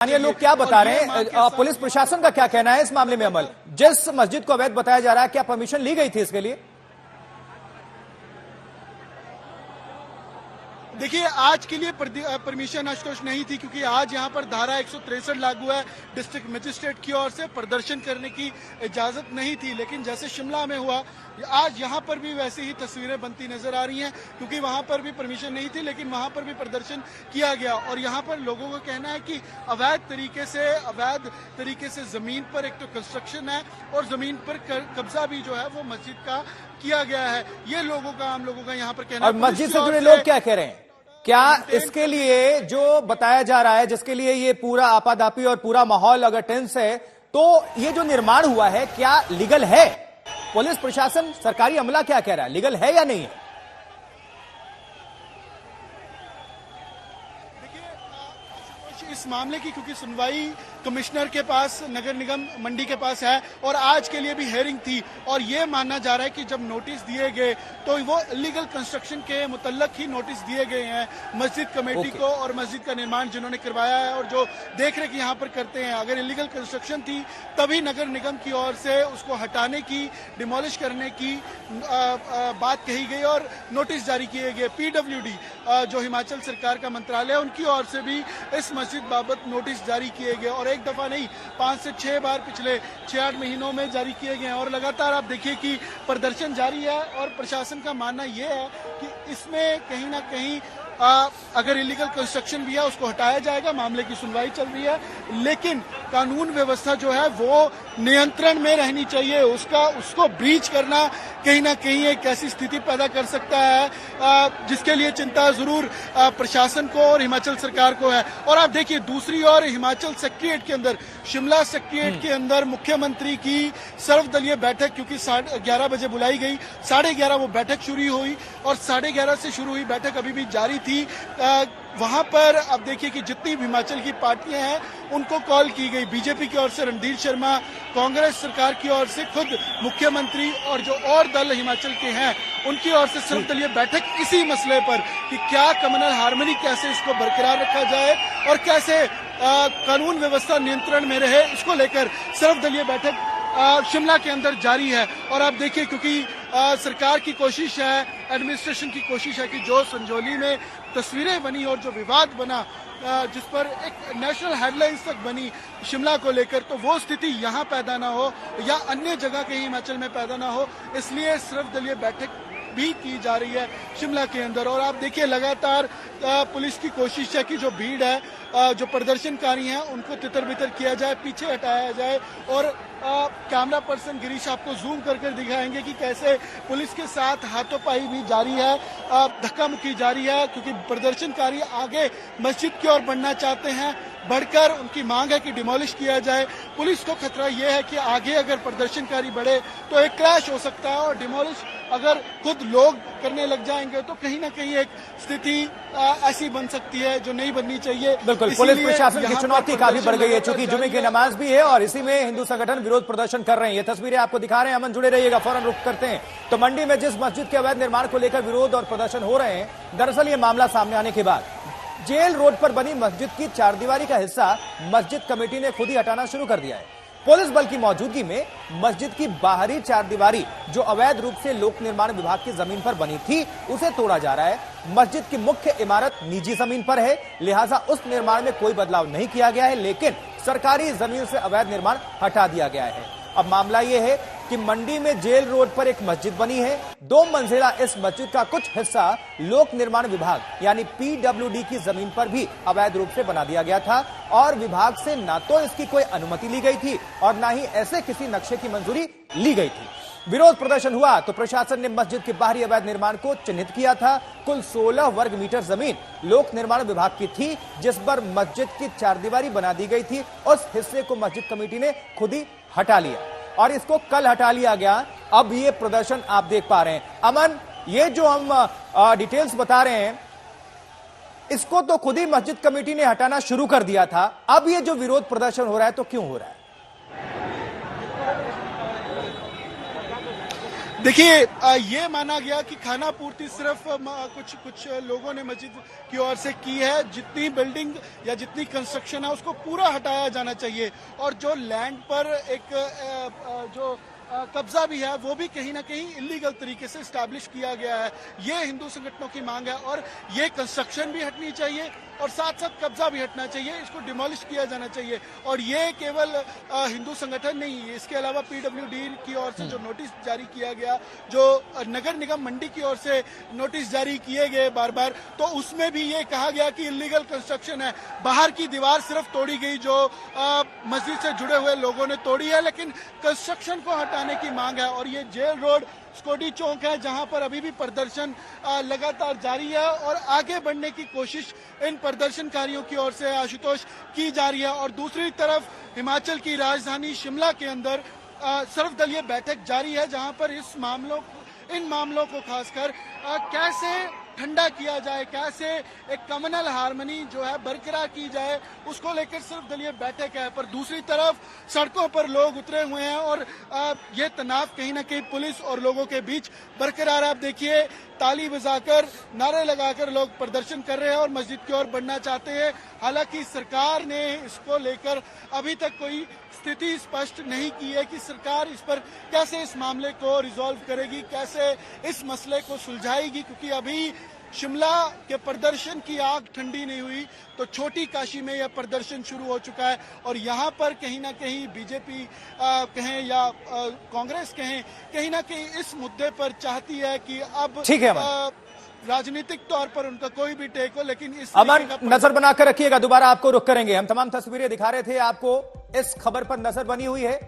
स्थानीय लोग क्या बता रहे हैं, पुलिस प्रशासन का क्या कहना है इस मामले में? अमल, जिस मस्जिद को अवैध बताया जा रहा है, क्या परमिशन ली गई थी इसके लिए? देखिए, आज के लिए परमिशन आशुतोष नहीं थी, क्योंकि आज यहाँ पर धारा 163 लागू है। डिस्ट्रिक्ट मजिस्ट्रेट की ओर से प्रदर्शन करने की इजाजत नहीं थी, लेकिन जैसे शिमला में हुआ, आज यहाँ पर भी वैसी ही तस्वीरें बनती नजर आ रही हैं, क्योंकि वहाँ पर भी परमिशन नहीं थी, लेकिन वहाँ पर भी प्रदर्शन किया गया। और यहाँ पर लोगों का कहना है कि अवैध तरीके से जमीन पर एक तो कंस्ट्रक्शन है और जमीन पर कब्जा भी जो है वो मस्जिद का किया गया है। ये आम लोगों का यहाँ पर कहना है। और मस्जिद से जुड़े लोग क्या कह रहे हैं? क्या इसके लिए जो बताया जा रहा है, जिसके लिए ये पूरा आपाधापी और पूरा माहौल अगर टेंस है, तो ये जो निर्माण हुआ है क्या लीगल है? पुलिस प्रशासन, सरकारी अमला क्या कह रहा है, लीगल है या नहीं है? इस मामले की क्योंकि सुनवाई कमिश्नर के पास, नगर निगम मंडी के पास है, और आज के लिए भी हेयरिंग थी, और ये माना जा रहा है कि जब नोटिस दिए गए तो वो इलीगल कंस्ट्रक्शन के मुतल्लक ही नोटिस दिए गए हैं मस्जिद कमेटी को, और मस्जिद का निर्माण जिन्होंने करवाया है और जो देख रेख यहाँ पर करते हैं। अगर इलीगल कंस्ट्रक्शन थी तभी नगर निगम की ओर से उसको हटाने की, डिमोलिश करने की बात कही गई और नोटिस जारी किए गए। PWD जो हिमाचल सरकार का मंत्रालय है, उनकी ओर से भी इस मस्जिद बाबत नोटिस जारी किए गए, और एक दफा नहीं 5 से 6 बार पिछले 6-8 महीनों में जारी किए गए हैं। और लगातार आप देखिए कि प्रदर्शन जारी है, और प्रशासन का मानना यह है कि इसमें कहीं ना कहीं अगर इलीगल कंस्ट्रक्शन भी है उसको हटाया जाएगा। मामले की सुनवाई चल रही है, लेकिन कानून व्यवस्था जो है वो नियंत्रण में रहनी चाहिए। उसको ब्रीच करना कहीं ना कहीं एक ऐसी स्थिति पैदा कर सकता है जिसके लिए चिंता जरूर प्रशासन को और हिमाचल सरकार को है। और आप देखिए, दूसरी ओर हिमाचल सेक्रेटेरिएट के अंदर, शिमला सेक्रेटेरिएट के अंदर मुख्यमंत्री की सर्वदलीय बैठक, क्योंकि 11:30 बजे बुलाई गई, 11:30 वो बैठक शुरू हुई, और 11:30 से शुरू हुई बैठक अभी भी जारी थी। वहां पर अब देखिए कि जितनी हिमाचल की पार्टियां हैं उनको कॉल की गई। बीजेपी की ओर से रणधीर शर्मा, कांग्रेस सरकार की ओर से खुद मुख्यमंत्री, और जो और दल हिमाचल के हैं उनकी ओर से सर्वदलीय बैठक इसी मसले पर कि क्या कम्युनल हार्मनी, कैसे इसको बरकरार रखा जाए और कैसे कानून व्यवस्था नियंत्रण में रहे, इसको लेकर सर्वदलीय बैठक शिमला के अंदर जारी है। और आप देखिए, क्योंकि सरकार की कोशिश है, एडमिनिस्ट्रेशन की कोशिश है कि जो संजौली में तस्वीरें बनी और जो विवाद बना, जिस पर एक नेशनल हेडलाइंस तक बनी शिमला को लेकर, तो वो स्थिति यहाँ पैदा ना हो या अन्य जगह कहीं हिमाचल में पैदा ना हो, इसलिए सर्वदलीय बैठक भी की जा रही है शिमला के अंदर। और आप देखिए, लगातार पुलिस की कोशिश है कि जो भीड़ है, जो प्रदर्शनकारी हैं, उनको तितर बितर किया जाए, पीछे हटाया जाए। और कैमरा पर्सन गिरीश आपको जूम कर दिखाएंगे कि कैसे पुलिस के साथ हाथोपाई भी जारी है, धक्का मुक्की जारी है, क्योंकि प्रदर्शनकारी आगे मस्जिद की ओर बढ़ना चाहते हैं। बढ़कर उनकी मांग है कि डिमोलिश किया जाए। पुलिस को खतरा यह है कि आगे अगर प्रदर्शनकारी बढ़े तो एक क्रैश हो सकता है, और डिमोलिश अगर खुद लोग करने लग जाएंगे तो कहीं ना कहीं एक स्थिति ऐसी बन सकती है जो नहीं बननी चाहिए। बिल्कुल, पुलिस प्रशासन की चुनौती काफी बढ़ गई है, चूंकि जुमे की नमाज भी है और इसी में हिंदू संगठन विरोध प्रदर्शन कर रहे हैं। ये तस्वीरें आपको दिखा रहे हैं, अमन जुड़े रहिएगा, फौरन रुक करते हैं। तो मंडी में जिस मस्जिद के अवैध निर्माण को लेकर विरोध और प्रदर्शन हो रहे हैं, दरअसल ये मामला सामने आने के बाद जेल रोड पर बनी मस्जिद की चारदीवारी का हिस्सा मस्जिद कमेटी ने खुद ही हटाना शुरू कर दिया है। पुलिस बल की मौजूदगी में मस्जिद की बाहरी चारदीवारी, जो अवैध रूप से लोक निर्माण विभाग की जमीन पर बनी थी, उसे तोड़ा जा रहा है। मस्जिद की मुख्य इमारत निजी जमीन पर है, लिहाजा उस निर्माण में कोई बदलाव नहीं किया गया है, लेकिन सरकारी जमीन से अवैध निर्माण हटा दिया गया है। अब मामला यह है कि मंडी में जेल रोड पर एक मस्जिद बनी है। 2 मंजिला इस मस्जिद का कुछ हिस्सा लोक निर्माण विभाग यानी PWD की जमीन पर भी अवैध रूप से बना दिया गया था, और विभाग से ना तो इसकी कोई अनुमति ली गई थी और ना ही ऐसे किसी नक्शे की मंजूरी ली गई थी। विरोध प्रदर्शन हुआ तो प्रशासन ने मस्जिद के बाहरी अवैध निर्माण को चिन्हित किया था। कुल 16 वर्ग मीटर जमीन लोक निर्माण विभाग की थी, जिस पर मस्जिद की चारदीवारी बना दी गई थी। उस हिस्से को मस्जिद कमेटी ने खुद ही हटा लिया, और इसको कल हटा लिया गया। अब ये प्रदर्शन आप देख पा रहे हैं। अमन, ये जो हम डिटेल्स बता रहे हैं, इसको तो खुद ही मस्जिद कमेटी ने हटाना शुरू कर दिया था। अब ये जो विरोध प्रदर्शन हो रहा है, तो क्यों हो रहा है? देखिए ये माना गया कि खाना पूर्ति सिर्फ कुछ लोगों ने मस्जिद की ओर से की है। जितनी बिल्डिंग या जितनी कंस्ट्रक्शन है उसको पूरा हटाया जाना चाहिए और जो लैंड पर एक जो कब्जा भी है वो भी कहीं ना कहीं इलीगल तरीके से स्टैब्लिश किया गया है। ये हिंदू संगठनों की मांग है और ये कंस्ट्रक्शन भी हटनी चाहिए और साथ साथ कब्जा भी हटना चाहिए, इसको डिमोलिश किया जाना चाहिए। और ये केवल हिंदू संगठन नहीं है, इसके अलावा पीडब्ल्यूडी की ओर से जो नोटिस जारी किया गया, जो नगर निगम मंडी की ओर से नोटिस जारी किए गए बार बार, तो उसमें भी ये कहा गया कि इलीगल कंस्ट्रक्शन है। बाहर की दीवार सिर्फ तोड़ी गई जो मस्जिद से जुड़े हुए लोगों ने तोड़ी है, लेकिन कंस्ट्रक्शन को हटाने की मांग है। और ये जेल रोड स्कॉटी चौक है जहां पर अभी भी प्रदर्शन लगातार जारी है और आगे बढ़ने की कोशिश इन प्रदर्शनकारियों की ओर से आशुतोष की जा रही है। और दूसरी तरफ हिमाचल की राजधानी शिमला के अंदर सर्वदलीय बैठक जारी है जहां पर इन मामलों को खासकर कैसे ठंडा किया जाए, कैसे एक कम्युनल हार्मनी जो है बरकरार की जाए, उसको लेकर सिर्फ दलीय बैठक है। पर दूसरी तरफ सड़कों पर लोग उतरे हुए हैं और ये तनाव कहीं ना कहीं पुलिस और लोगों के बीच बरकरार है। आप देखिए ताली बजाकर नारे लगाकर लोग प्रदर्शन कर रहे हैं और मस्जिद की ओर बढ़ना चाहते हैं। हालांकि सरकार ने इसको लेकर अभी तक कोई स्थिति स्पष्ट नहीं की है कि सरकार इस पर कैसे इस मामले को रिजॉल्व करेगी, कैसे इस मसले को सुलझाएगी, क्योंकि अभी शिमला के प्रदर्शन की आग ठंडी नहीं हुई तो छोटी काशी में यह प्रदर्शन शुरू हो चुका है। और यहाँ पर कहीं ना कहीं बीजेपी कहें या कांग्रेस कहें, कहीं ना कहीं इस मुद्दे पर चाहती है कि अब ठीक है राजनीतिक तौर पर उनका कोई भी टेक हो, लेकिन इस अमन नजर बनाकर रखिएगा, दोबारा आपको रुख करेंगे। हम तमाम तस्वीरें दिखा रहे थे आपको, इस खबर पर नजर बनी हुई है।